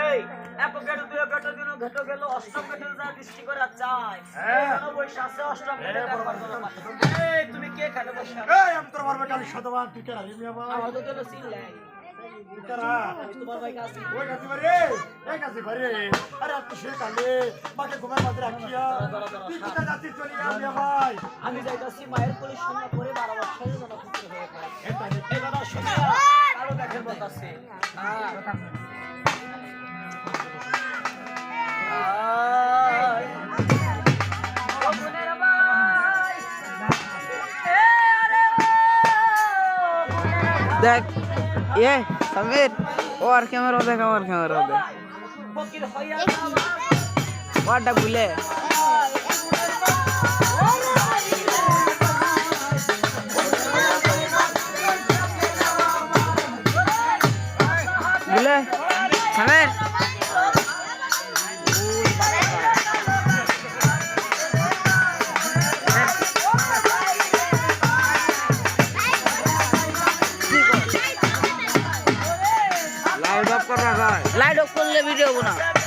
এই এক গেটো দুই গেটো দিন ঘেটো গেল অষ্টম গেটো যা দৃষ্টি করে চাই এখনো বসে আছে অষ্টম গেটো এই তুমি কে খানে বসে এই আমি তোর মারবে কালি শতবার তুই কে রাখবি বাবা আমার তো গেল সিলাই তারা তোমার ভাই কাছে ওই কাছে বারে এই কাছে বারে আরে তুই সে কালে বাকে ঘুমাই মাঝে রাখিয়া তুই কোথায় যাচ্ছিস চলে যা ভাই আমি যাইতাছি মায়ের কোলে শূন্য করে 12 বছরের জন্য পুত্র হয়ে পাই এই দাদা শোনা আরো দেখের মত আছে देख ये समीर और कैमरा देख ফকির হইয়া वाटा भूले भूले समीर लाइट ऑफ कर रहा है लाइट ऑफ कर ले वीडियो बना